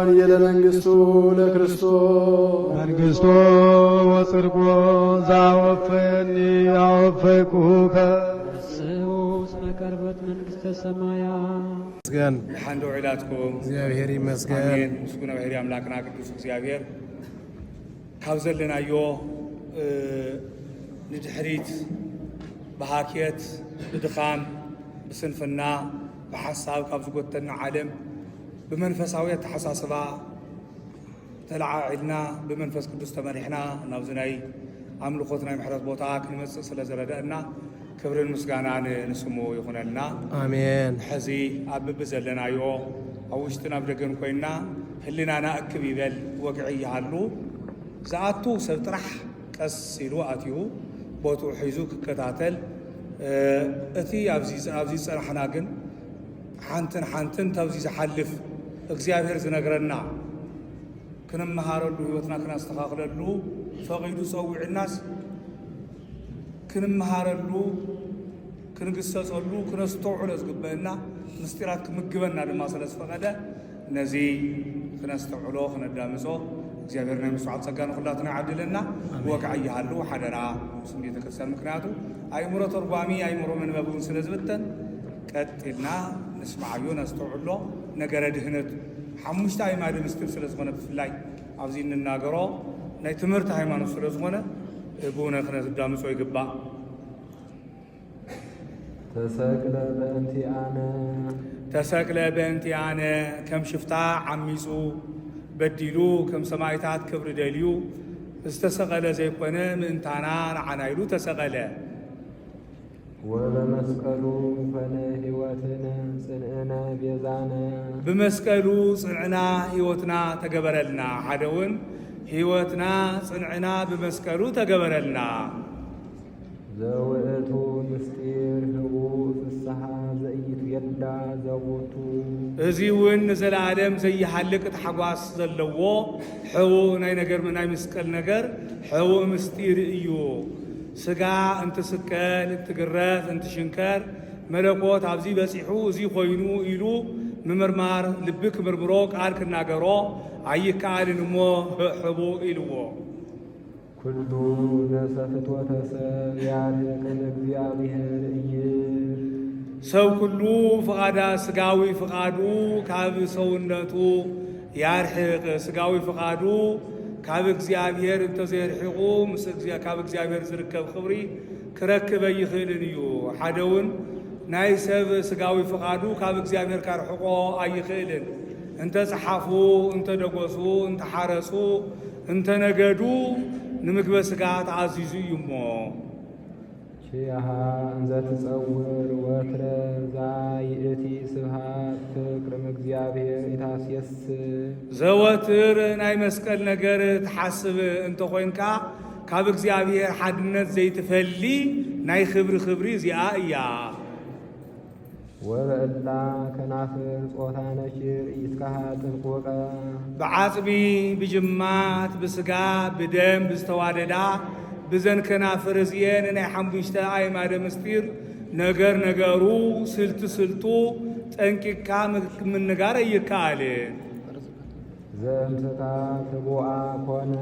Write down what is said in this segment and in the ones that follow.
ወንጌለ መንግሥቱ ለክርስቶስ መንግሥቶ ወጽድቆ ዘአወፈየኒ አወፈይኩከ ስዑስ መቀርበት መንግሥተ ሰማያት መስገን ሓንዶ ዒላትኩም እግዚአብሔር ይመስገን። አሜን። ምስጉን ባህሪ አምላክና ቅዱስ እግዚአብሔር ካብ ዘለናዮ ንድሕሪት ብሃኬት ብድኻም ብስንፍና ብሓሳብ ካብ ዝጎተና ዓለም ብመንፈሳዊት ተሓሳስባ ተለዓዒልና ብመንፈስ ቅዱስ ተመሪሕና ናብዚ ናይ ኣምልኾት ናይ ምሕረት ቦታ ክንመጽእ ስለ ዝረዳእና ክብርን ምስጋናን ንስሙ ይኹነልና አሜን። ሕዚ ኣብ ብቢ ዘለናዮ ኣብ ውሽጢ ናብ ደገን ኮይንና ህሊናና እክብ ይበል ወግዒ ይሃሉ ዝኣቱ ሰብ ጥራሕ ቀስ ኢሉ ኣትዩ ቦትኡ ሒዙ ክከታተል እቲ ኣብዚ ዝፀናሕና ግን ሓንትን ተብዚ ዝሓልፍ እግዚአብሔር ዝነግረና ክንመሃረሉ ህይወትና ክናስተኻኽለሉ ፈቒዱ ፀዊዕናስ ክንመሃረሉ ክንግሰፀሉ ክነስተውዕሎ ዝግበአና ምስጢራት ክምግበና ድማ ስለ ዝፈቐደ ነዚ ክነስተውዕሎ ክነዳምፆ እግዚአብሔር ናይ መስዋዕት ጸጋ ንኹላትና ይዓድለና ወግዓ ይሃሉ ሓደራ ስም ቤተ ክርስቲያን ምክንያቱ ኣእምሮ ተርጓሚ ኣእምሮ መንበቢ እውን ስለ ዝብተን ቀጢልና ንስማዓዮ ነስተውዕሎ ነገረ ድህነት ሓሙሽተ ኣእማደ ምስጢር ስለ ዝኾነ ብፍላይ ኣብዚ እንናገሮ ናይ ትምህርቲ ሃይማኖት ስለ ዝኾነ ብኡነ ክነዳምፆ ይግባእ። ተሰቅለ በእንቲአነ ከም ሽፍታ ዓሚፁ በዲሉ ከም ሰማይታት ክብሪ ደልዩ ዝተሰቐለ ዘይኮነ ምእንታና ንዓና ኢሉ ተሰቐለ። ወበመስቀሉ ኮነ ሕይወትነ ጽንዕነ ቤዛነ ብመስቀሉ ጽንዕና ሕይወትና ተገበረልና። ሓደ እውን ሕይወትና ጽንዕና ብመስቀሉ ተገበረልና። ዘውእቱ ምስጢር ህቡእ ፍስሓ ዘኢትየዳ ዘቦቱ እዚ እውን ንዘለዓለም ዘይሃልቅ ተሓጓስ ዘለዎ ሕቡእ ናይ ነገር ናይ መስቀል ነገር ሕቡእ ምስጢር እዩ። ስጋ እንትስቀል እንትግረፍ እንትሽንከር መለኮት ኣብዚ በፂሑ እዚ ኮይኑ ኢሉ ምምርማር ልቢ ክምርምሮ ቃል ክናገሮ ኣይከኣልን እሞ ሕቡእ ኢልዎ። ኩሉ ነሰፍትወተ ሰብ ያርቅ እግዚአብሔር እየ ሰው ኩሉ ፍቓዳ ስጋዊ ፍቓዱ ካብ ሰውነቱ ያርሕቕ ስጋዊ ፍቓዱ ካብ እግዚአብሔር እንተዘይርሒቑ ካብ እግዚአብሔር ዝርከብ ክብሪ ክረክበ ይኽእልን እዩ። ሓደ እውን ናይ ሰብ ስጋዊ ፍቓዱ ካብ እግዚአብሔር ካርሕቆ ኣይኽእልን። እንተፀሓፉ እንተደጎሱ እንተሓረሱ እንተነገዱ ንምግበ ስጋ ተኣዚዙ እዩ እሞ ሺያሃ እንዘ ትጸውር ወትረ ዛይእቲ ስብሃት ፍቅርም እግዚአብሔር ኢታስየስ ዘወትር ናይ መስቀል ነገር ትሓስብ እንተኾይንካ ካብ እግዚአብሔር ሓድነት ዘይትፈሊ ናይ ክብሪ እዚኣ እያ። ወበእላ ከናፍር ጾታ ነሽር ኢትካሃ ጥንቁቀ ብዓጽቢ ብጅማት ብስጋ ብደም ብዝተዋደዳ ብዘን ከናፍር እዚአን ናይ ሓሙሽተ ኣእማደ ምስጢር ነገሩ ስልቱ ጠንቂካ ምንጋር ኣይከኣልን። ዘምትካት ህቡአ ኮነ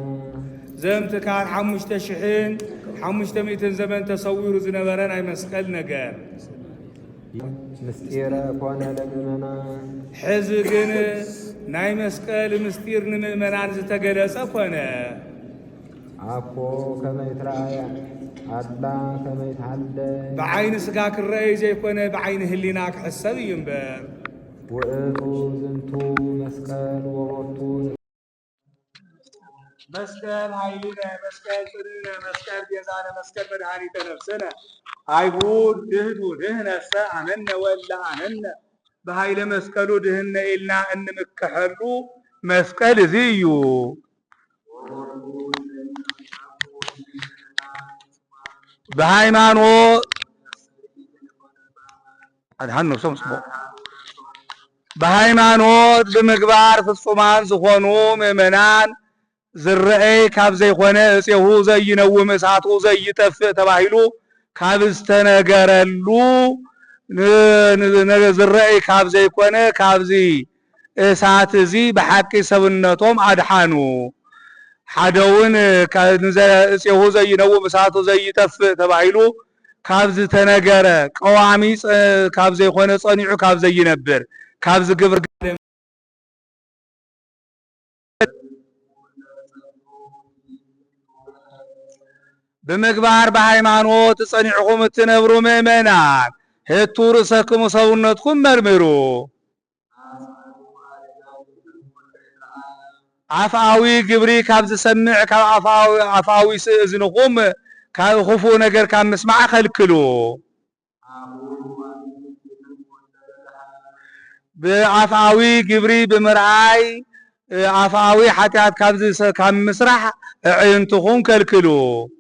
ዘምትካት 5500 ዘመን ተሰዊሩ ዝነበረ ናይ መስቀል ነገር ምስጢረ ኮነ ለምእመናን ሕዚ ግን ናይ መስቀል ምስጢር ንምእመናን ዝተገለጸ ኮነ። አኮ ከመይትረአያ አላ ከመይትሃለ ብዓይኒ ስጋ ክረአይ ዘይኮነ ብዓይኒ ህሊና ክሕሰብ እዩ እምበር ውእቱ ዝንቱ መስቀል ወቦቱ መስቀል ሃይልነ መስቀል ጽንዕነ መስቀል ቤዛነ መስቀል መድኃኒተ ነፍስነ አይሁድ ድህዱ ድህነሰ አመነ ወላ አመነ በኃይለ መስቀሉ ድህነ ኢልና እንምከሐሉ መስቀል እዚ እዩ። በሃይማኖት በሃይማኖት ብምግባር ፍጹማን ዝኾኑ ምእመናን ዝረአይ ካብ ዘይኮነ እፄሁ ዘይነውም እሳቱ ዘይጠፍእ ተባሂሉ ካብ ዝተነገረሉ ዝረአይ ካብ ዘይኮነ ካብዚ እሳት እዚ በሐቂ ሰብነቶም አድሓኑ ሓደውን እፄሁ ዘይነው እሳቱ ዘይጠፍእ ተባሂሉ ካብ ዝተነገረ ቀዋሚ ካብ ዘይኮነ ጸኒዑ ካብ ዘይነብር ካብ ዝግብር بمقبار بهايمانوت تصنعكم التنبرو مؤمنان هتو رأسكم صونتكم مرمرو عفاوي قبري كابز سمع كاب عفاوي سئزنكم كاب خفو نقر كاب مسمع خلكلو بعفاوي قبري بمرعاي عفاوي حتى كابز كاب مسرح عينتكم كلكلو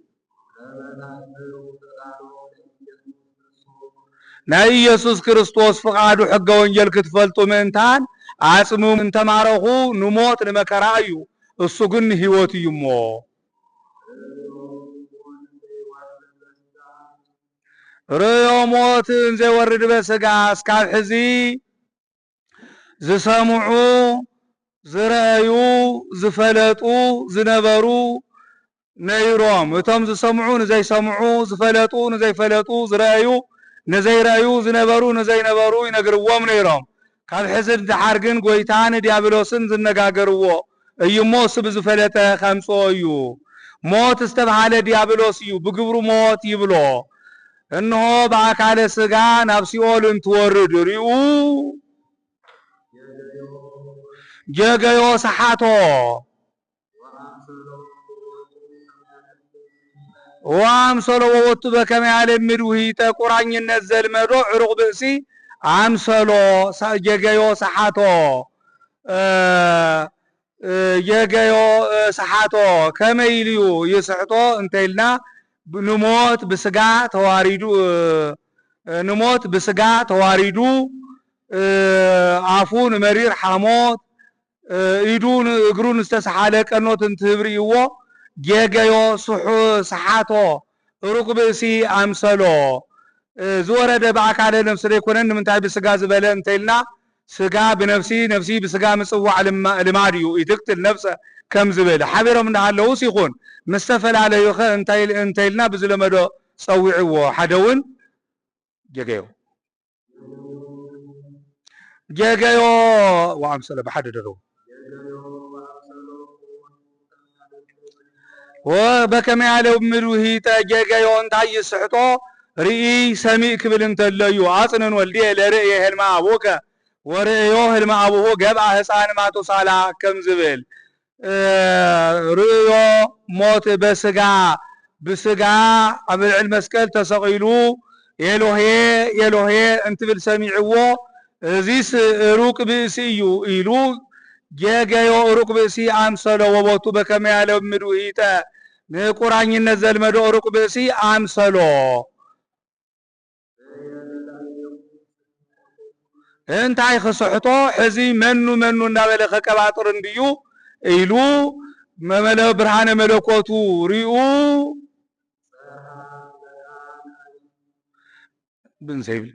ናይ ኢየሱስ ክርስቶስ ፍቃዱ ሕገ ወንጌል ክትፈልጡ ምንታን አጽሙ እንተማረኹ ንሞት ለመከራ እዩ እሱ ግን ህይወት እዩሞ ርዮ ሞት እንዘይወርድ በስጋ እስካብ ሕዚ ዝሰምዑ ዝረአዩ ዝፈለጡ ዝነበሩ ነይሮም እቶም ዝሰምዑ ንዘይሰምዑ ዝፈለጡ ንዘይፈለጡ ዝረአዩ نزيرأيو زنبرو نزينبرو ينقروهم نيرهم كاب حزن دحارقن قويتان ديابلوسن زنقاقروا ايمو سبزفلته خمسو ايو موت استبحال ديابلوس ايو بقبرو موت يبلو انه باكال سقان ابسيول انتورد ريو جاقيو سحاتو وامسلو ووتو بكم يعلم مدوهي تقران ينزل مدو عرق بأسي امسلو جاقيو سحاتو جاقيو سحاتو كما يليو يسحتو انتيلنا نموت بسقا تواردو نموت بسقا تواردو عفون مرير حاموت يدون اقرون استسحالك انو تنتبريوو جاقيو سحاتو ركبسي امسلو زورد بعكاله نفس يكونن من تاي بسغا زبله انتلنا سغا بنفسي نفسي بسغا مصوع لماديو يتقتل نفسه كم زبله حبيرهم እንዳለው ሲሆን መስተፈላለዩ እንተይልና በዝለመዶ ጸውዕዎ ሓደውን ጀገዮ ወአምሰለ በሐደደሩ وبكم يعلو مروهي تجاقيو انتاي السحطو رئي سميء كبل انتليو عصنن والديه لرئيه هلما ابوكا ورئيوه هلما ابوه قبع هسان ما تصالح كم زبل رئيو موت بسقا عمل المسكال تسقيلو يلوهي انت بالسميعو زيس روك بسيو إلو جاقيو روك بسي عمسلو وبوتو بكم يعلو مروهي نقران ينزل مدو ركبسي امسلو انتاي خصحتو حزي منو نابله خقباطر انديو ايلو مملو برهان ملكوتو ريو بن سيبل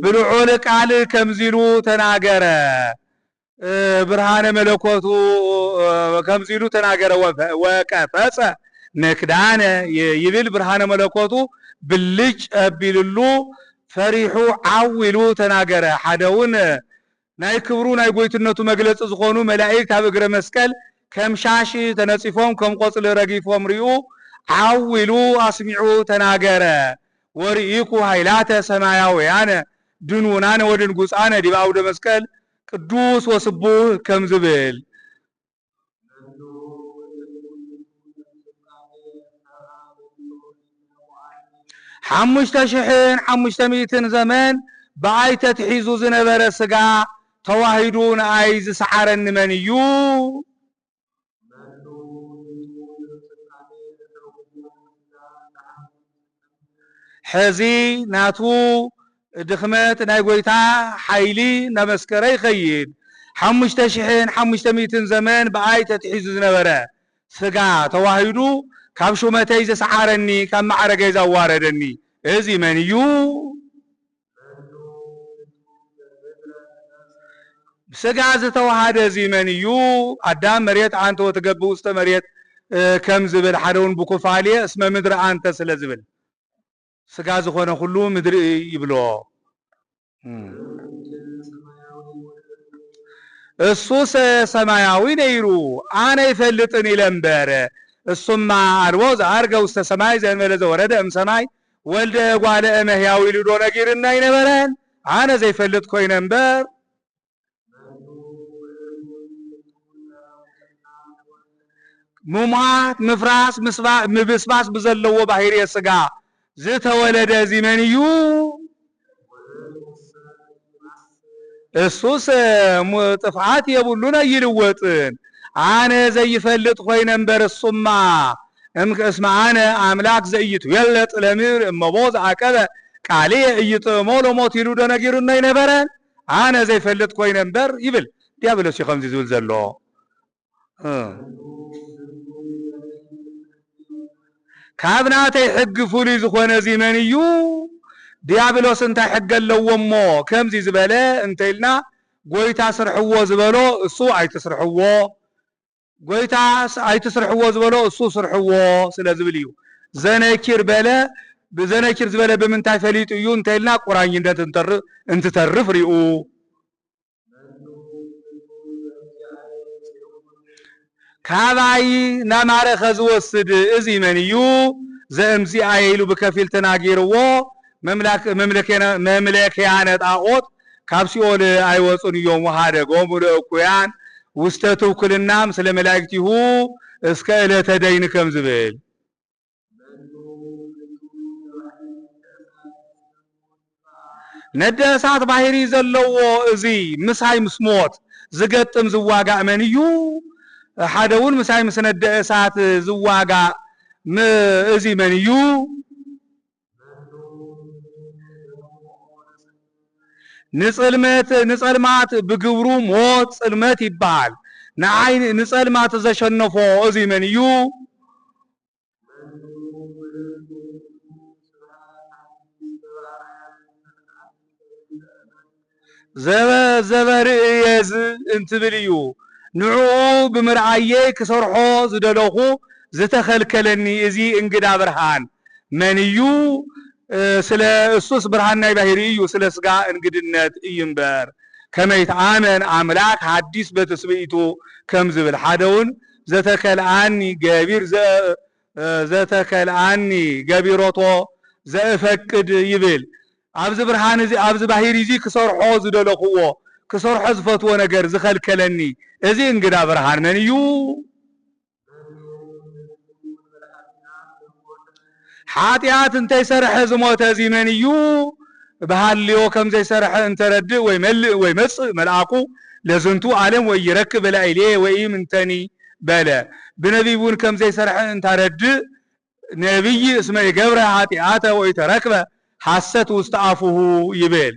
بلعول قال كمزيلو تناغره برهان ملكوتو كمزيلو تناغره وكفص نكدان يبل برهان ملكوتو بلج ابيللو فريحو عولو تناغره حدون ناي كبرو ناي غويتنتو مغلص زخونو ملائكه بغره مسكل كمشاشي تنصفوم كم قصل رغيفوم ريو عولو اسمعو تناغره وريكو هيلات سماياويان دنونان ودن غصانه ديباو دمسكل قدوس وسبوه كم زبل حمشت ميتن زمان بعيت تحيزو زنبر سقا تواهدون عايز سحرن منيو حزي ناتو دخمت نايقويتا حيلي نمسكري خيد حمشت ميتن زمان بعيت تحيزو زنبره سقا تواهدو كابشو متى إذا سحرني كم معرق إذا واردني إذي منيو سجاز توحد زمنيو أدام مريت أنت وتجب وسط مريت كم زبل حرون بكفالية اسمه مدر أنت سلا زبل سجاز خونه كله مدر يبلو الصوص سماياوي نيرو أنا يفلتني لمبارة الصمع أروز أرجع وسط سماي زي ما لازم ورد أم سماي ولد وعلى أمهياوي لدونا جيرنا ينبرن أنا زي فلت كوين أمبر ممات مفراس مبسباس بزلوا بحيري السقا زيت ولد زمنيو السوس مطفعات يبولونا يلوطن انا زي فلت خوين انبر الصما اسمع انا املاك زيت يلط لمير مبوز عقبه قالي يطمولو موت يلو دنگيرنا ينبرن انا زي فلت خوين انبر يبل ديابلوس يخمز يزول زلو كابناتي حق فولي زخونه زمنيو ديابلوس انت حق اللومو كم زي زباله انت لنا قويتا سرحوو زبالو السو اي تسرحوو قويتا اي تسرحوو زبالو السو سرحوو سلا زبليو زنكير بالا بزنكير زباله بمنتاي فليت يو انت لنا قراني انت ترف ريو كاباي ناماره خزوسد ازي منيو زمزي ايلو بكفيل تناغيرو مملكيانه طاقوت كابسيول ايوصن يوم وحدغوم ودكويان وستتو كلنام سلا ملائكتيو اسكا لتدين كم زبل ندسات باهري زلو ازي مساي مسموت زغطم زواغا منيو حدون مساي مسند ساعت زواغا ازي منيو نصلمات بغبرو موت صلمت يبال نعين نصلمات زشنفو ازي منيو زبر يز انت بليو نعو بمرعيه كسرحو زدلوخو زتخلكلني ازي انقدا برهان منيو سلا السوس برهان باهريو سلا سقا انقدنت ينبر كما يتعامل املاك حديث بتسبيتو كم زبل حدون زتكلعني غبير زتكلعني غبيروتو زفقد يبل ابز برهان زي ابز باهري زي كسرحو زدلوخو كسرحو زفتو ነገር زخلكلني ازي انقدا برهان منيو حاتيات انت يسرح زموت ازي منيو بهاليو كم زي سرح انت رد ويمص ملعقو لزنتو عالم ويركب الايليه ويمنتني بلا بنبيون كم زي سرح انت رد نبي اسمه يقبر حاتياته ويتركبه حست واستعفه يبل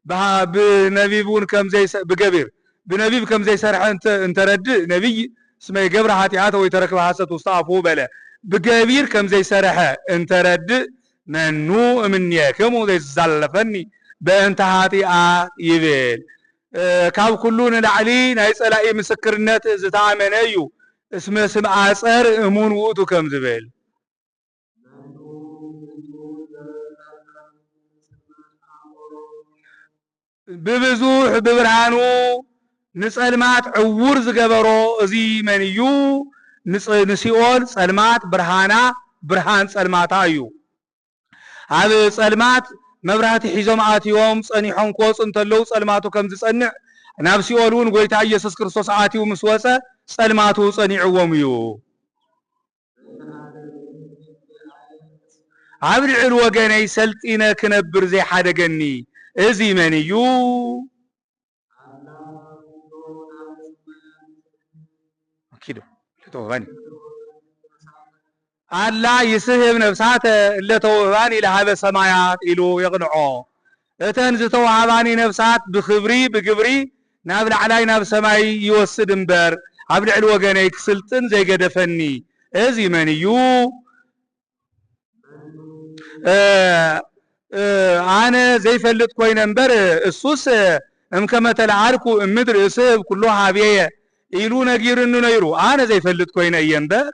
بنبيون كم زي بقبر بنبيب كم زي سرح انت رد نبي اسمه يقبر حاتياته ويتركبه حست واستعفه بلا بقبير كم زي سرحه انت رد منو منيكم زي زلفني بانت هاتيات يبل كاب كلون العلي ناي صلاي مسكرنت زتامنيو اسمه سمع اصر امون وقتو كم زبل ببزوح ببرهانو نصلمات عور زغبرو ازي منيو نسيول صلمات برهانا برهان صلماتايو هذا صلمات مبرات حيزوم اتيوم صنيحون كوص انتلو صلماتو كم زصنع نابسيولون غويتا ኢየሱስ ክርስቶስ አቲው ምስወፀ صلماتو صنيعوم يو አብርዕል ወገነይ ሰልጢነ ክነብር ዘይ ሓደገኒ እዚ መንዩ كيلو توباني الله يسهب نفسات اللي توباني لهذا السمايات إلو يقنعو اتنز توباني نفسات بخبري بقبري نابل علينا بسماي يوسد مبر عبل الوغاني كسلطن زي قدفني ازي منيو انا زي فلت كوين مبر السوس እምከመ ተለዓልኩ እምድር እስብ ኩሎ ሀቤየ ኢሉ ነጊርኑ ነይሩ አነ ዘይፈልጥ ኮይነ እየንበር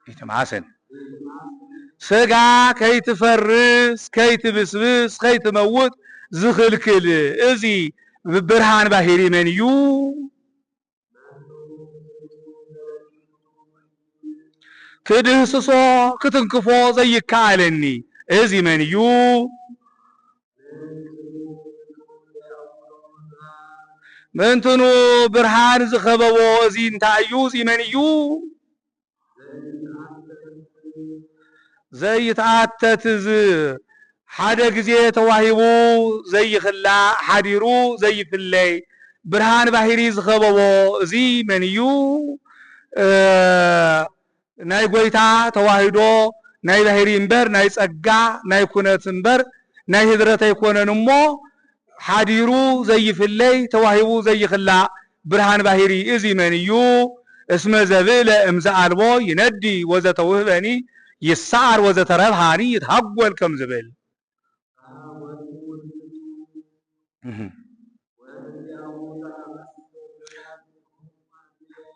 ይትማሰን ስጋ ከይትፈርስ ከይትብስብስ ከይትመውት ዝኽልክል እዚ ብርሃን ባሕሪ መን እዩ ክድህስሶ ክትንክፎ ዘይከኣለኒ እዚ መን እዩ ምንትኑ ብርሃን ዝኸበቦ እዚ እንታይ እዩ እዚ መን እዩ ዘይተአተት ሓደ ጊዜ ተዋሂቡ ዘይኽላ ሓዲሩ ዘይፍለይ ብርሃን ባሕሪ ዝኸበቦ እዚ መን እዩ ናይ ጎይታ ተዋሂዶ ናይ ባሕሪ እምበር ናይ ጸጋ ናይ ኩነት እምበር ናይ ህድረት ኣይኮነን እሞ ሓዲሩ ዘይፍለይ ተዋሂቡ ዘይኽላ ብርሃን ባሕሪ እዚ መን እዩ እስመ ዘብእለ እምዘአልቦ ይነዲ ወዘተውህበኒ ይሳር ወዘተረብሃኒ ይትሃጎል ከም ዝብል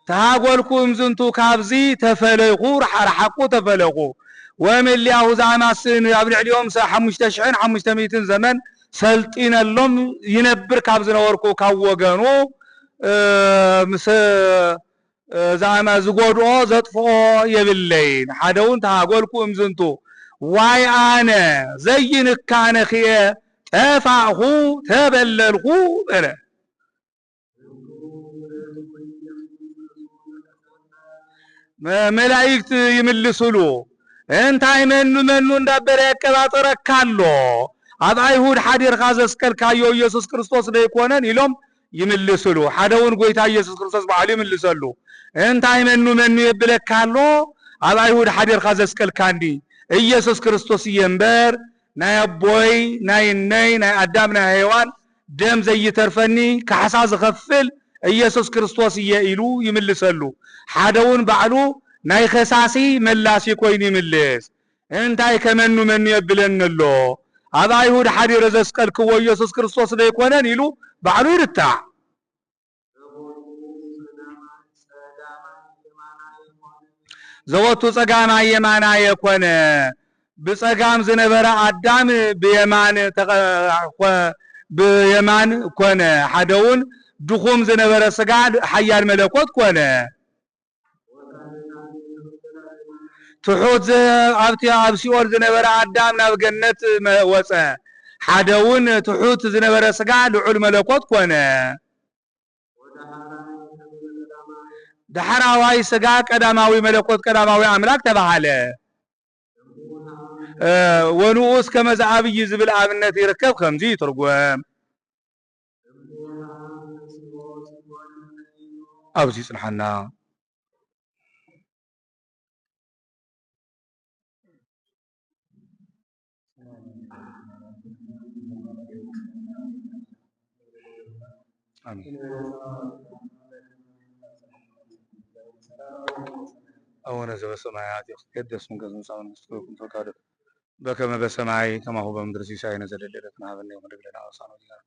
ተሃጎልኩ እምዝንቱ ካብዚ ተፈለይኹ ረሓቁ ተፈለኹ ወምልያሁ ዝኣማስን ኣብ ልዕሊኦም 5500 ዘመን ሰልጢነሎም ይነብር ካብ ዝነበርኩ ካብ ወገኑ ምስ ዛማ ዝጎድኦ ዘጥፍኦ የብለይን ሓደውን ተሃጎልኩ እምዝንቱ ዋይ አነ ዘይንካነኽየ ጠፋኹ ተበለልኹ በለ መላእክት ይምልሱሉ እንታይ መኑ እንዳበረ ያቀባጠረካሎ ኣብ አይሁድ ሓዲርካ ዘስቀልካዮ ኢየሱስ ክርስቶስ ዘይኮነን ኢሎም ይምልሱሉ ሓደውን ጎይታ ኢየሱስ ክርስቶስ በዓሉ ይምልሰሉ እንታይ መኑ የብለካሎ ኣብ አይሁድ ሓዲርካ ዘስቀልካንዲ ኢየሱስ ክርስቶስ የንበር ናይ አቦይ ናይ ነይ ናይ አዳም ናይ ሔዋን ደም ዘይተርፈኒ ካሕሳ ዝኸፍል ኢየሱስ ክርስቶስ ኢሉ ይምልሰሉ ሓደውን በዓሉ ናይ ኸሳሲ መላሲ ኮይኑ ይምልስ እንታይ ከመኑ የብለንሎ ኣብ አይሁድ ሓዲር ዘስቀልክዎ ኢየሱስ ክርስቶስ ዘይኮነን ኢሉ በዓሉ ይርታዕ ዘወቱ ጸጋማ የማና የኮነ በጸጋም ዝነበረ አዳም በየማን ኮነ ሓደውን ድኹም ዝነበረ ስጋ ሓያል መለኮት ኮነ ትሑት ኣብቲ ኣብ ሲኦል ዝነበረ አዳም ናብ ገነት ወፀ ሓደውን ትሑት ዝነበረ ስጋ ልዑል መለኮት ኮነ ዳሕራዋይ ስጋ ቀዳማዊ መለኮት ቀዳማዊ አምላክ ተባሃለ ወንኡስ ከመዝ ዓብይ ዝብል ኣብነት ይርከብ ከምዚ ትርጉም ኣብዚ ጽንሐና አሜን أولا زبسمايات يقدس من قزم سامن مستوكم فقادر بكما بسماي كما هو بمدرسي ساي نزل الليلتنا هذا النيوم رجلنا وصانو دينا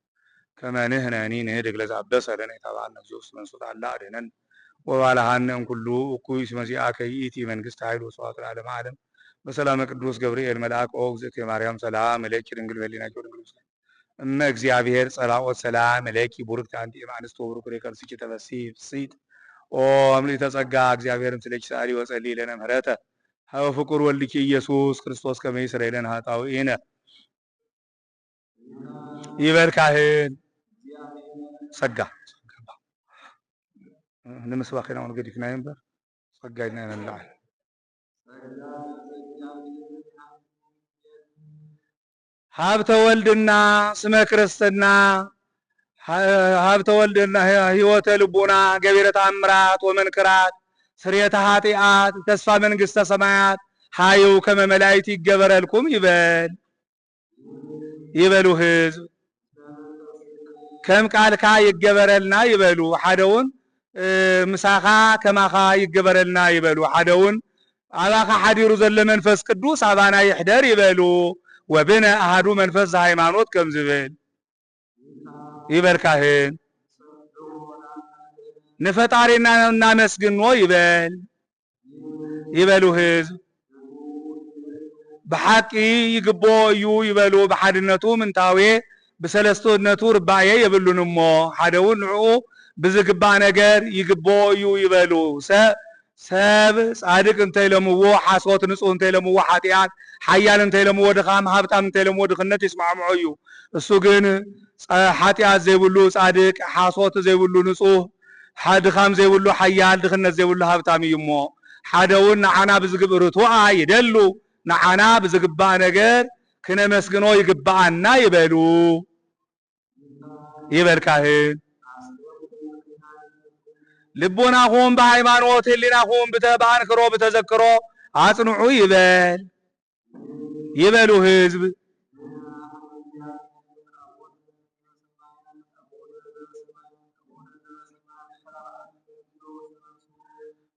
كما نهنا نين رجل زعبس لنا يتابع نفسه من صوت الله علينا وعلى هنهم كله وكويس مسيحك يأتي من قست عيل وصوات العالم عالم بسلام قدوس جبريل ملاك أوزك مريم سلام ملك رنجل ولينا جورنجل أما እግዚአብሔር صلاة والسلام ملك بوركت عندي ما نستوبر كريكر سيك تبسيب سيد او امليت ጸጋ እግዚአብሔርም ስለች ሳሪ ወጸልይ ለነ ምህረተ ሀው ፍቁር ወልድኪ ኢየሱስ ክርስቶስ ከመይ እስራኤልን ኃጣውኢነ ይበልካህን ጸጋ ንምስባኺና ወንገዲክና ይንበር ጸጋይና ይነላል ሀብተ ወልድና ስመ ክርስትና ሀብተ ወልድና ህይወተ ልቡና ገቢረ ተአምራት ወመንክራት ስርየተ ኃጢአት ተስፋ መንግስተ ሰማያት ሃዩ ከመ መላእክት ይገበረልኩም ይበሉ ህዝብ ከም ቃልካ ይገበረልና ይበሉ ሓደውን ምሳኻ ከማኻ ይገበረልና ይበሉ ሓደውን አባኻ ሓዲሩ ዘሎ መንፈስ ቅዱስ አባና ይሕደር ይበሉ ወብነ አሐዱ መንፈስ ዘሃይማኖት ከምዝብል ይበርካህን ንፈጣሪና እናመስግኖ ይበሉ ህዝብ በሐቂ ይግቦ እዩ ይበሉ በሐድነቱ ምንታዌ በሰለስቶነቱ ርባዬ ይብሉንሞ ሐደውን ንዑ ብዝግባ ነገር ይግቦ እዩ ይበሉ ሰብ ጻድቅ እንተይለምዎ ሐሶት ንጹህ እንተይለምዎ ኃጢአት ኃያል እንተይለምዎ ድኻም ሀብታም እንተይለምዎ ድኽነት ይስማዕምዑ እዩ እሱ ግን ኃጢአት ዘይብሉ ጻድቅ ሐሶት ዘይብሉ ንጹህ ድኻም ዘይብሉ ኃያል ድኽነት ዘይብሉ ሀብታም እዩሞ ሐደውን ንዓና ብዝግብርቱአ ይደሉ ንዓና ብዝግባ ነገር ክነመስግኖ ይግባአና ይበሉ ይበልካህን ልቦናኹም በሃይማኖት ህሊናኹም በአንክሮ በተዘክሮ አጽንዑ ይበሉ ህዝብ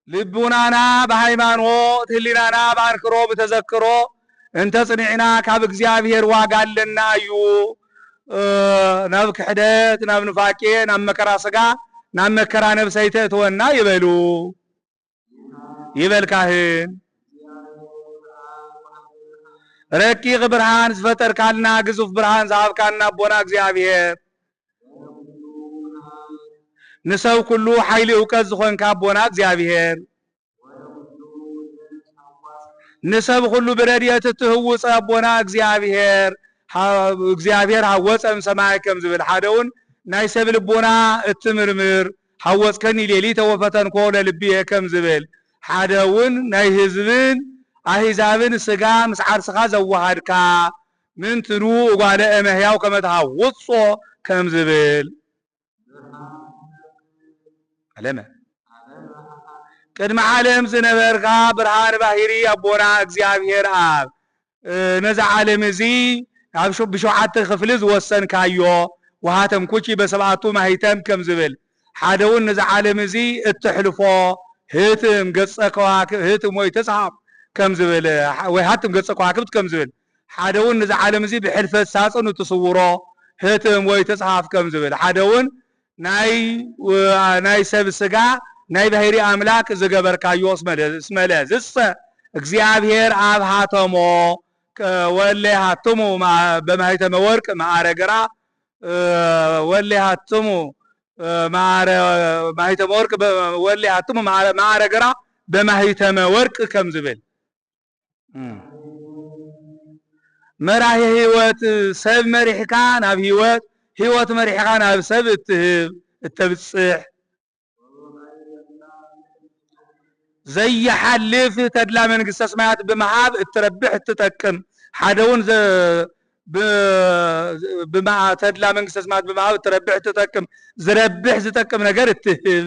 ልቡናና በሃይማኖት ህሊናና በአንክሮ በተዘክሮ እንተ ጽኒዕና ካብ እግዚአብሔር ዋጋለና እዩ ናብ ክሕደት ናብ ንፋቄ ናብ መከራ ስጋ ናብ መከራ ነብሰይተ ተወና ይበሉ ይበልካህን ረቂቅ ብርሃን ዝፈጠርካልና ግዙፍ ብርሃን ዝሃብካልና አቦና እግዚአብሔር ንሰብ ኩሉ ኃይሊ እውቀት ዝኾንካ አቦና እግዚአብሔር ንሰብ ሁሉ ብረድኤት እትህውፅ አቦና እግዚአብሔር ሃወፀም ሰማይ ከም ዝብል ሓደውን ናይ ሰብ ልቦና እትምርምር ሃወፅከኒ ሌሊተ ወፈተንኮ ለልብየ ከም ዝብል ሓደውን ናይ ህዝብን አሕዛብን ስጋ ምስ ዓርስኻ ዘዋሃድካ ምንትኑ እጓለ እመሕያው ከመ ትሃውፆ ከም ዝብል ዓለመ ቅድመ ዓለም ዝነበርካ ብርሃን ባሕሪ አቦና እግዚአብሔር አብ ነዛ ዓለም እዚ ኣብ ብሸውዓተ ክፍሊ ዝወሰንካዮ ወሃተም ኩቺ በሰብዓቱ ማሂተም ከም ዝብል ሓደውን ነዛ ዓለም እዚ እትሕልፎ ህትም ገጸ ከዋክብት ህትም ወይ ተጽሓፍ ከም ዝብል ወይ ሃትም ገጸ ከዋክብት ከም ዝብል ሓደውን ነዛ ዓለም እዚ ብሕልፈት ሳጽን እትስውሮ ህትም ወይ ተጽሓፍ ከም ዝብል ሓደውን ናይ ሰብ ስጋ ናይ ባሕሪ አምላክ ዝገበርካዮ እስመለ ዝሰ እግዚአብሔር አብ ሃተሞ ወለ ሃትሙ በማይተመ ወርቅ ማዕረግራ ወለ ሃትሙ ማይተመ ወርቅ ወለ ሃትሙ ማዕረግራ በማይተመ ወርቅ ከም ዝብል መራሒ ህይወት ሰብ መሪሕካ ናብ ህይወት መሪሕካ ናብ ሰብ እትብጽሕ ዘይሐልፍ ተድላ መንግስተ ሰማያት በመሃብ እትረብሕ እትጠቅም ሓደውን ተድላ መንግስተ ሰማያት በመሃብ እትረብሕ እትጠቅም ዝረብሕ ዝጠቅም ነገር እትህብ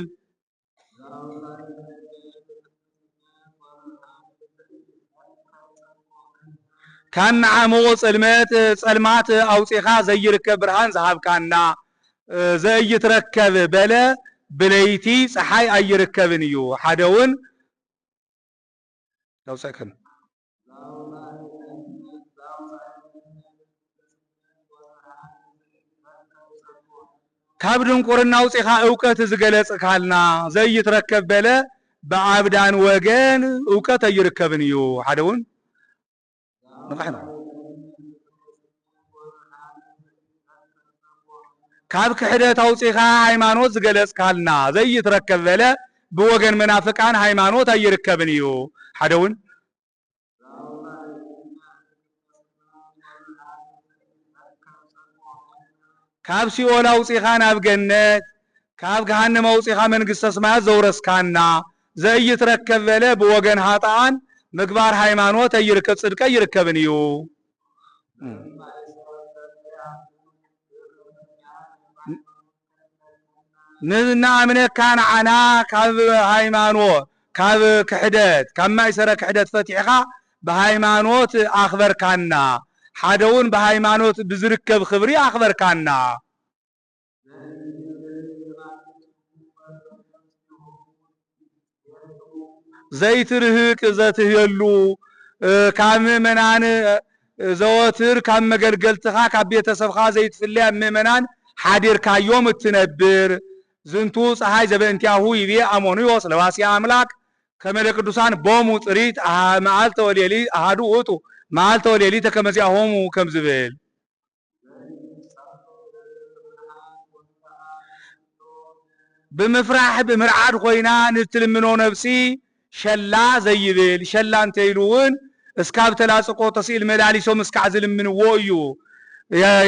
ካን ዓመቆ ጸልማት አውፂኻ ዘይርከብ ብርሃን ዝሃብካና ዘይትረከብ በለ ብለይቲ ፀሓይ አይርከብን እዩ ሓደውን ለውሰከን ካብ ድንቁርና አውፂኻ እውቀት ዝገለጽካልና ዘይትረከብ በለ በአብዳን ወገን እውቀት አይርከብን እዩ ሓደውን نقحنا ካብ ክሕደት አውፂኻ ሃይማኖት ዝገለጽካልና ዘይትረከብ በለ ብወገን መናፍቃን ሃይማኖት አይርከብን እዩ ሓደውን ካብ ሲኦል አውፂኻ ናብ ገነት ካብ ገሃነም አውፂኻ መንግስተ ሰማያት ዘውረስካና ዘይትረከብ በለ ብወገን ሃጣን ምግባር ሃይማኖት አይርከብ ጽድቅ አይርከብን እዩ ንአምነካ ንዓና ካብ ሃይማኖት ካብ ክሕደት ካብ ማይሰረ ክሕደት ፈቲሕኻ በሃይማኖት አኽበርካና ሓደውን በሃይማኖት ብዝርከብ ክብሪ አኽበርካና ዘይትርህቅ ዘትህየሉ ካብ ምእመናን ዘወትር ካብ መገልገልትኻ ካብ ቤተሰብኻ ዘይትፍለያ ምእመናን ሓዲርካዮም እትነብር ዝንቱ ፀሐይ ዘበእንቲያሁ ይቤ አሞኒዮስ ለዋስያ አምላክ ከመለ ቅዱሳን ቦሙ ጥሪት መዓልተ ወሌሊት አሃዱ ውእቱ መዓልተ ወሌሊት ከመዚያሆሙ ከም ዝብል ብምፍራህ ብምርዓድ ኮይና ንትልምኖ ነፍሲ ሸላ ዘይብል ሸላ እንተይሉውን እስካብ ተላጽቆ ተሲል መላሊሶም እስካዕ ዝልምንዎ እዩ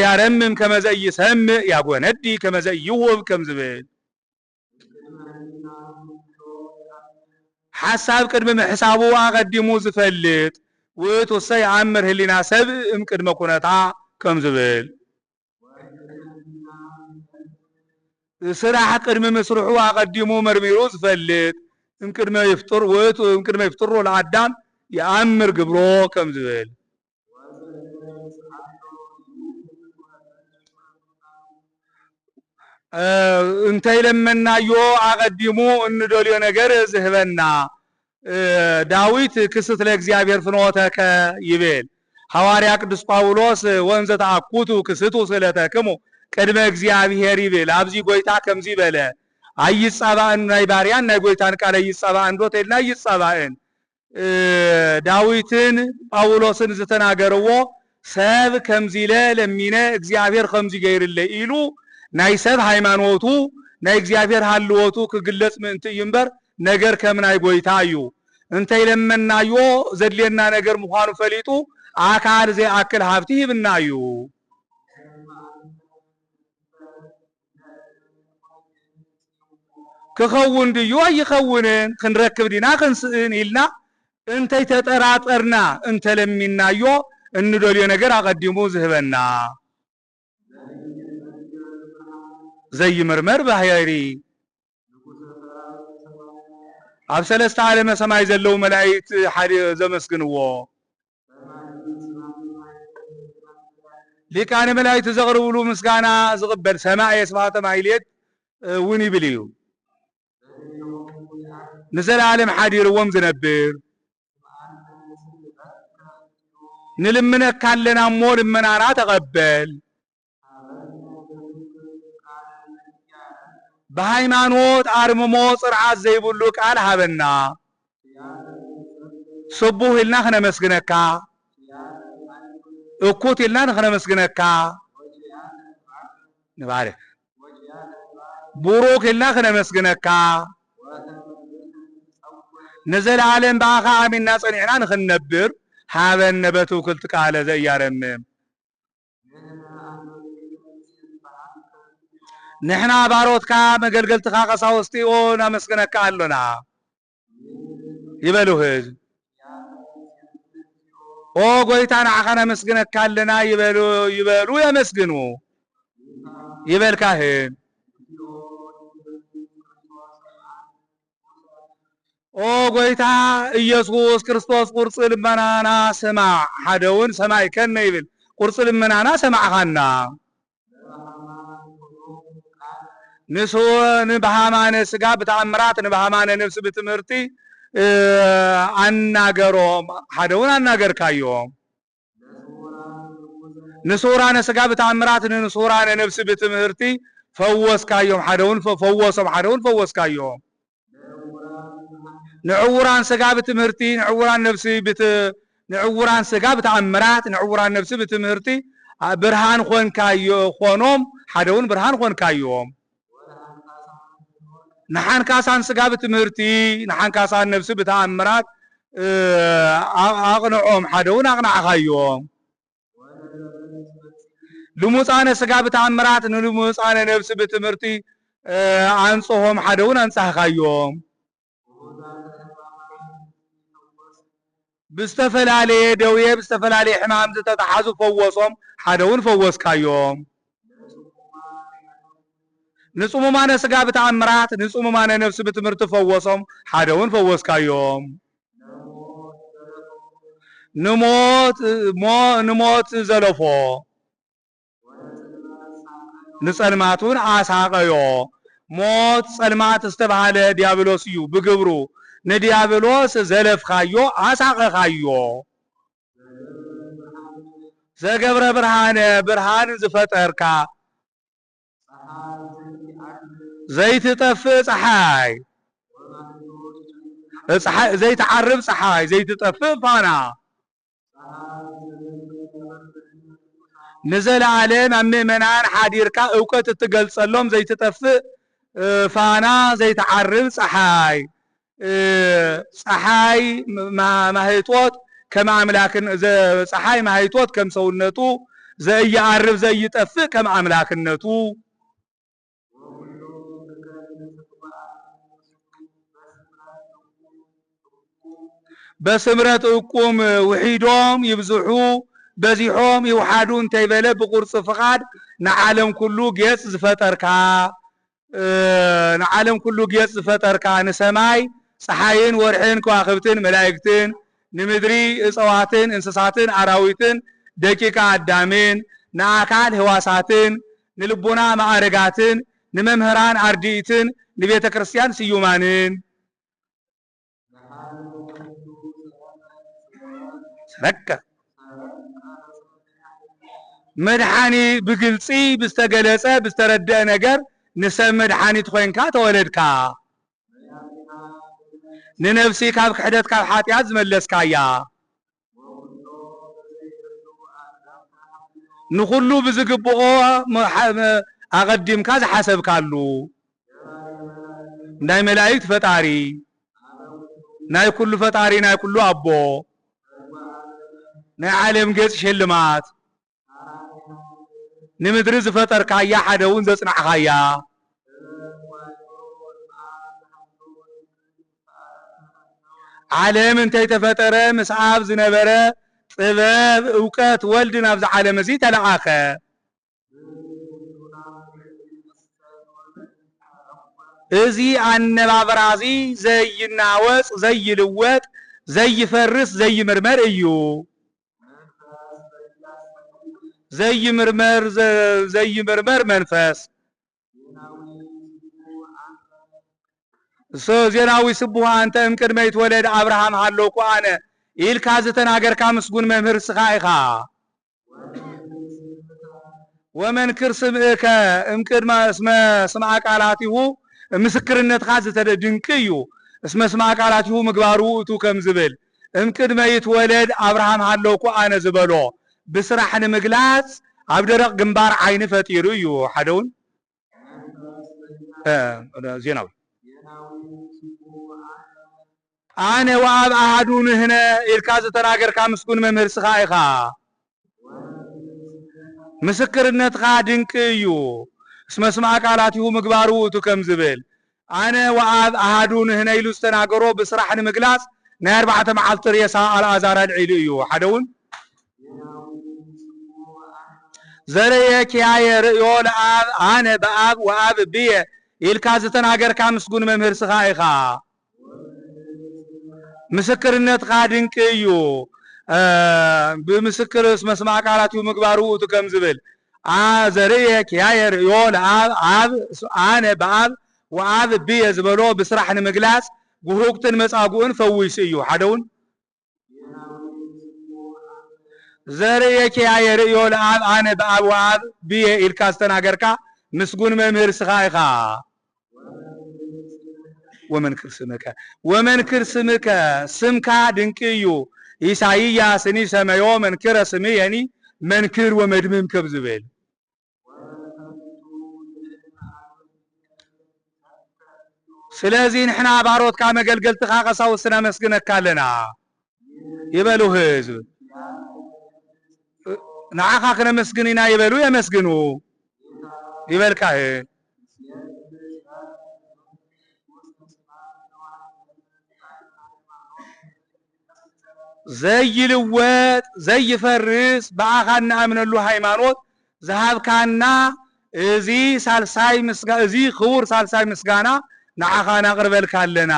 ያረምም ከመዘይ ሰምዕ ያጎነዲ ከመዘይ ይሁብ ከም ዝብል حساب قدم محسابو أقدمو زفلت وتوسي عمر هلنا سب قدم كونتا كم زبل صراحة قدم مسرحو أقدمو مرميرو زفلت قدم يفطر قدم يفطروا العدام يأمر قبرو كم زبل انتي لمنا يو أقدمو إن دوليو نجر زهبنا داويت كسرت لإግዚአብሔር ፍኖተከ ይቤል ሐዋርያ ቅዱስ ጳውሎስ ወንዘ ተአኩቱ ክስቱ ስለተከሙ ቅድመ እግዚአብሔር ይቤል አብዚ ጎይታ ከምዚ በለ አይጻባን ናይ ባሪያን ናይ ጎይታን ቃል አይጻባን ዶቴልና አይጻባን ዳዊትን ጳውሎስን ዝተናገርዎ ሰብ ከምዚለ ለሚነ እግዚአብሔር ከምዚ ገይርለ ኢሉ ናይ ሰብ ሃይማኖቱ ናይ እግዚአብሔር ሃልወቱ ክግለጽ ምንት ይንበር ነገር ከምናይ ጎይታ እዩ እንተይ ለመናዮ ዘድለና ነገር ምዃኑ ፈሊጡ አካል ዘይ አክል ሀብቲ ይብናዩ ከኸውን ድዩ አይኸውንን ክንረክብ ዲና ክንስእን ኢልና እንተይ ተጠራጠርና እንተለሚናዮ እንደልዮ ነገር አቀድሙ ዝህበና زي مرمر بحيري اب سلسته عالم سماي زلو ملائكت حد زمسكنوا لكان ملائكت زغروا له مسكانا زغبل سماء يسمعت معيليت وني بليو نزل عالم حدير ومز نبر نلمنا كلنا مول منانا تقبل بهايمانوت ارممو صرعات زيبلو قال حبنا سبوه لنا خنا مسغنكا اكوت لنا خنا مسغنكا نبارك بوروك لنا خنا مسغنكا نزل عالم باخا عملنا صنعنا نخنبر حابن نبتو كلت قال زي يارمم نحنا باروتكا مغلغلتكا قساوستي ونا مسكنك قالنا يبلوه او غويتانا اخنا مسكنك قالنا يبلو يا مسكنو يبلكاهن او غويتا ኢየሱስ ክርስቶስ ቁርጽ ልመናና ሰማዕ ሓደውን ሰማይ ከነ ይብል ቁርጽ ልመናና ሰማዕኻና نسون بهامان سجا بتعمرات نبهامان نفس بتمرتي الناجروم حدون الناجر كايوم نسوران سجا بتعمرات نسوران نفس بتمرتي فوس كايوم حدون فوسهم حدون فوس كايوم نعوران سجا بتمرتي نعوران نفسي نعوران سجا بتعمرات نعوران نفس بتمرتي برهان خون كايو خونوم حدون برهان خون كايوم نحن كاسان سقابة مرتي نحن كاسان نفسي بتعمرات أغنعهم حدون أغنع خيوم لموس أنا سقابة عمرات لموس أنا نفسي بتمرتي أنصهم حدون أنصح خيوم بستفل عليه دوية بستفل عليه حمام تتحازو فوصهم حدون فوص خيوم نصوم معنا سقا بتعمرات نصوم معنا نفس بتمرت فوصهم حدون فوص كايوم نموت زلفو نسلماتون عساقيو موت سلمات استبعاله ديابلوس يو بقبرو نديابلوس زلف خايو عساق خايو ዘገብረ ብርሃነ ብርሃን ዝፈጠርካ ዘይትጠፍእ ፀሓይ ዘይትዓርብ ፀሓይ ዘይትጠፍእ ፋና ንዘለዓለም ኣብ ምእመናን ሓዲርካ እውቀት እትገልጸሎም ዘይትጠፍእ ፋና ዘይትዓርብ ፀሓይ ፀሓይ ማህይጦት ከም አምላክን ፀሓይ ማህይጦት ከም ሰውነቱ ዘይዓርብ ዘይጠፍእ ከም አምላክነቱ በስምረት እቁም ውሒዶም ይብዝሑ በዚሖም ይውሓዱ እንተይበለ ብቁርጽ ፍቃድ ንዓለም ኩሉ ጌጽ ዝፈጠርካ ንዓለም ኩሉ ጌጽ ዝፈጠርካ ንሰማይ ፀሓይን ወርሕን ከዋክብትን መላእክትን ንምድሪ እጽዋትን እንስሳትን አራዊትን ደቂቃ አዳምን ንአካል ህዋሳትን ንልቡና ማዕረጋትን ንመምህራን አርድእትን ንቤተ ክርስቲያን ስዩማንን ሰረቀ መድኃኒ ብግልጺ ብስተገለጸ ብስተረድአ ነገር ንሰብ መድኃኒት ኮይንካ ተወለድካ ንነፍሲ ካብ ክሕደት ካብ ኃጢአት ዝመለስካያ ንኹሉ ብዝግብኦ አቀዲምካ ዝሓሰብካሉ ናይ መላእክት ፈጣሪ ናይ ኩሉ ፈጣሪ ናይ ኩሉ አቦ ናይ ዓለም ገጽ ሽልማት ንምድሪ ዝፈጠርካያ ሓደውን ዘጽናዕካያ ዓለም እንተይ ተፈጠረ ምስ አብ ዝነበረ ጥበብ እውቀት ወልድ ናብ ዓለም እዚ ተለኣኸ እዚ አነባብራዚ ዘይናወጽ ዘይልወጥ ዘይፈርስ ዘይምርመር እዩ ዘይምርመር መንፈስ ዜናዊ ስቡህ አንተ እምቅድመ ይትወለድ አብርሃም ሃለውኩ አነ ኢልካ ዝተናገርካ ምስጉን መምህር ስኻ ኢኻ ወመንክር ስምዕከ እምቅድመ ስምዐ ቃላቲሁ ምስክርነትካ ዝተድንቅ እዩ እስመ ስምዐ ቃላቲሁ ምግባሩ ውእቱ ከም ዝብል እምቅድመ ይትወለድ አብርሃም ሃለውኩ አነ ዝበሎ ብስራሕ ንምግላጽ ኣብ ደረቕ ግንባር ዓይኒ ፈጢሩ እዩ ሓደውን ዜናዊ አነ ወአብ አሐዱ ንሕነ ኢልካ ዝተናገርካ ምስጉን መምህር ስኻ ኢኻ ምስክርነትካ ድንቅ እዩ እስመ ስምዐ ቃላቲሁ ምግባሩ ውእቱ ከም ዝብል አነ ወአብ አሐዱ ንሕነ ኢሉ ዝተናገሮ ብስራሕ ንምግላጽ ናይ 4 መዓልቲ ሬሳ አልዓዛር አልዒሉ እዩ ሓደውን ዘረየኪያ የርእዮ ለአብ አነ በአብ ወአብ ብየ ኢልካ ዝተናገርካ ምስጉን መምህር ስኻ ኢኻ ምስክርነትካ ድንቅ እዩ ብምስክር እስመ ስምዐ ቃላቲሁ ምግባሩ ውእቱ ከም ዝብል ዘረየኪያ የርእዮ ለአብ አብ አነ በአብ ወአብ ብየ ዝበሎ ብስራሕ ንምግላጽ ጉሁቅትን መጻጉዕን ፈዊስ እዩ ሓደውን ዘረየኪያ የርእዮ ለአብ አነ በአብ ወአብ ብየ ኢልካ ዝተናገርካ ምስጉን መምህር ስኻ ኢኻ ወመንክር ስምከ ስምካ ድንቅ እዩ ኢሳይያስኒ ሰመዮ መንክረ ስምየኒ መንክር ወመድምም ከም ዝብል ስለዚ ንሕና ባሮትካ መገልገልትካ ቀሳውስትና መስግነካ ኣለና ይበሉ ህዝብ ንዓኻ ክነመስግን ኢና ይበሉ የመስግኑ ይበልካ ዘይልወጥ ዘይፈርስ በአኻ እናአምነሉ ሃይማኖት ዝሃብካና እዚ ሳልሳይ ምስጋና እዚ ክቡር ሳልሳይ ምስጋና ንዓኻ ናቅርበልካ ኣለና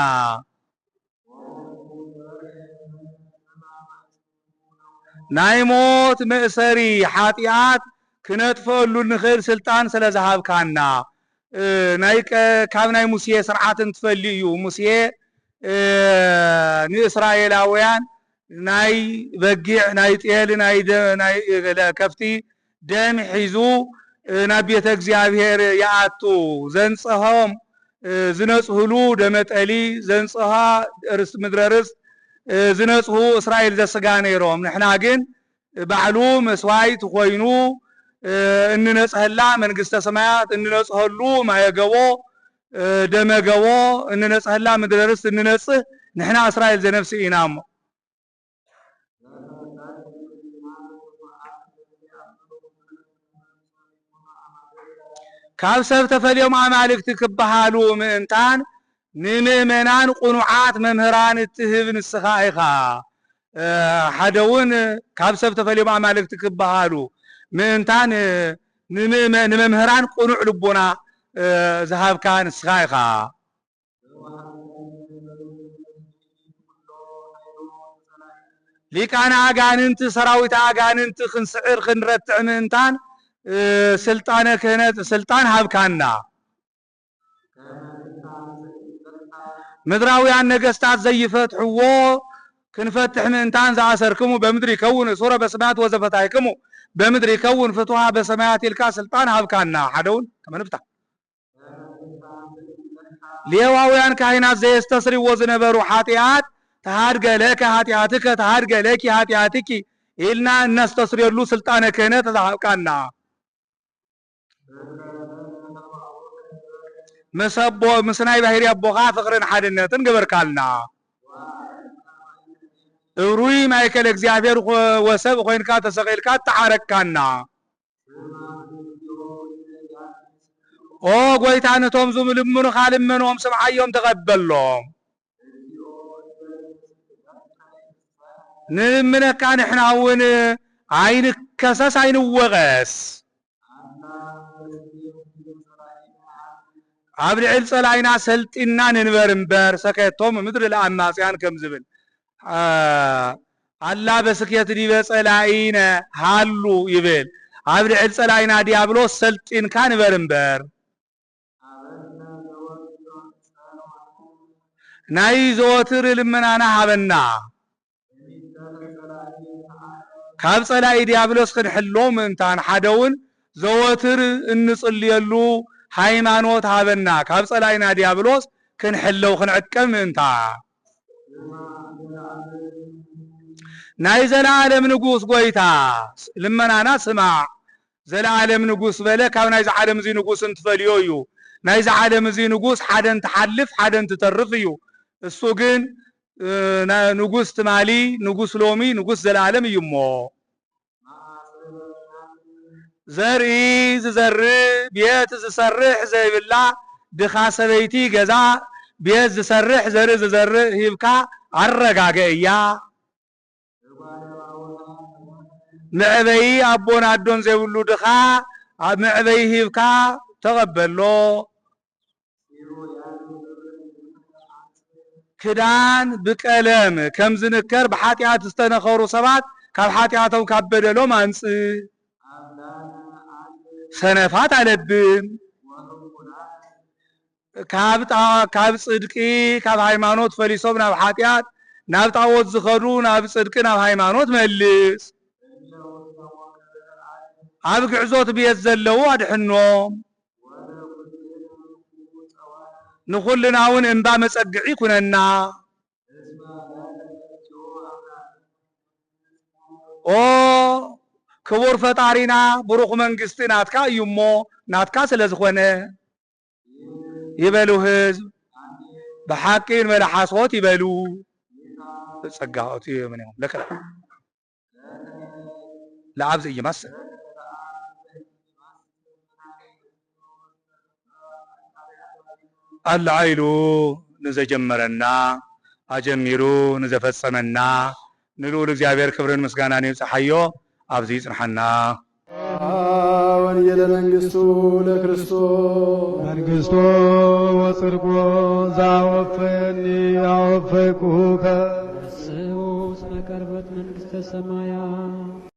ናይ ሞት መእሰሪ ኃጢአት ክነጥፈሉ ንኽእል ስልጣን ስለ ዝሃብካና ናይ ካብ ናይ ሙሴ ስርዓትን ትፈልዩ ሙሴ ንእስራኤላውያን ናይ በጊዕ ናይ ጤል ናይ ከፍቲ ደም ሒዙ ናብ ቤተ እግዚአብሔር ያአቱ ዘንጽሖም ዝነጽሁሉ ደመጠሊ ዘንጽሖ ርስ ምድረ ርስ ዝነጽሁ እስራኤል ዘስጋ ነይሮም ንሕና ግን ባዕሉ መስዋዕት ኮይኑ እንነጽህላ መንግስተ ሰማያት እንነጽህሉ ማየገቦ ደመገቦ እንነጽህላ ምድረ ርስ እንነጽህ ንሕና እስራኤል ዘነፍስ ኢናሞ ካብ ሰብ ተፈልዮም አማልክት ክበሃሉ ምእንታን ንምእመናን ቁኑዓት መምህራን እትህብ ንስኻ ኢኻ ሓደውን ካብ ሰብ ተፈልዮም አማልክት ክበሃሉ ምእንታን ንመምህራን ቁኑዕ ልቦና ዝሃብካ ንስኻ ኢኻ ሊቃና አጋንንት ሰራዊት አጋንንት ክንስዕር ክንረትዕ ምእንታን ስልጣነ ክህነት ስልጣን ሃብካና ምድራውያን ነገስታት ዘይፈትሕዎ ክንፈትሕ ምእንታን ዝአሰርክሙ በምድር ይከውን ሱረ በሰማያት ወዘፈታሕክሙ በምድር ይከውን ፍትሃ በሰማያት ይልካ ስልጣን ሃብካና ሓደውን ከመንፍታ ሌዋውያን ካህናት ዘየስተስርይዎ ዝነበሩ ኃጢአት ተሃድገ ለከ ኃጢአትከ ተሃድገ ለኪ ኃጢአትኪ ኢልና እነስተስርየሉ ስልጣነ ክህነት ሃብካና مسبو مسناي بحيري أبوغا فقرن حدنتن قبركالنا روي مايكل اكزيابير وسب خوين كات سغيل كات تحارك كانا او قويتان تومزو ملمنو خالم منهم سمعيهم تقبلهم نلمنا كان احنا هون عين كساس عين وغس عبد العلصل عينا سلطنا ننبرنبر سكيتهم مدر الاماسيان كم زبل الله بسكيت دي بصلاين حالو يبل عبد العلصل عينا ديابلوس سلطين كان برنبر ناي زوتر لمنانا حبنا ካብ ጸላይ ዲያብሎስ ክንሕሎም እንታን ሓደውን ዘወትር እንጽልየሉ ሃይማኖት ሃበና ካብ ጸላይና ዲያብሎስ ክንሕለው ክንዕቀም እንታ ናይ ዘለዓለም ንጉስ ጎይታ ልመናና ስማ ዘለዓለም ንጉስ በለ ካብ ናይ ዘዓለም እዚ ንጉስ እንትፈልዮ እዩ ናይ ዘዓለም እዚ ንጉስ ሓደን ተሐልፍ ሓደን ትተርፍ እዩ እሱ ግን ንጉስ ትማሊ ንጉስ ሎሚ ንጉስ ዘለዓለም እዩሞ ዘርኢ ዝዘርእ ቤት ዝሰርሕ ዘይብላ ድኻ ሰበይቲ ገዛ ቤት ዝሰርሕ ዘርኢ ዝዘርእ ሂብካ አረጋገእያ ምዕበይ አቦን አዶን ዘይብሉ ድኻ ምዕበይ ሂብካ ተቀበሎ ክዳን ብቀለም ከም ዝንከር ብኃጢአት ዝተነኸሩ ሰባት ካብ ኃጢአቶም ካብ በደሎም አንጽ ሰነፋት አለብን ካብ ጽድቂ ካብ ሃይማኖት ፈሊሶም ናብ ኃጢአት ናብ ጣዖት ዝኸዱ ናብ ጽድቂ ናብ ሃይማኖት መልስ ኣብ ግዕዞት ቤት ዘለው አድሕኖም ንኹልናውን እንባ መጸግዒ ኩነና ኦ ክቡር ፈጣሪና ብሩኽ መንግስት ናትካ እዩሞ ናትካ ስለዝኾነ ይበሉ ህዝብ ብሓቂ መላሓሶት ይበሉ ጸጋኦት ምንም ለከ ለዓብዝ እየማስል አልዓይሉ ንዘጀመረና አጀሚሩ ንዘፈጸመና ንልዑል እግዚአብሔር ክብርን ምስጋናን ይብጽሐዮ አብዚ ጽንሐና ወንጌለ መንግሥቱ ለክርስቶስ መንግሥቶ ወጽድቆ ዘአወፈየኒ አወፈይኩከ ስዑ እስመ ቀርበት መንግሥተ ሰማያት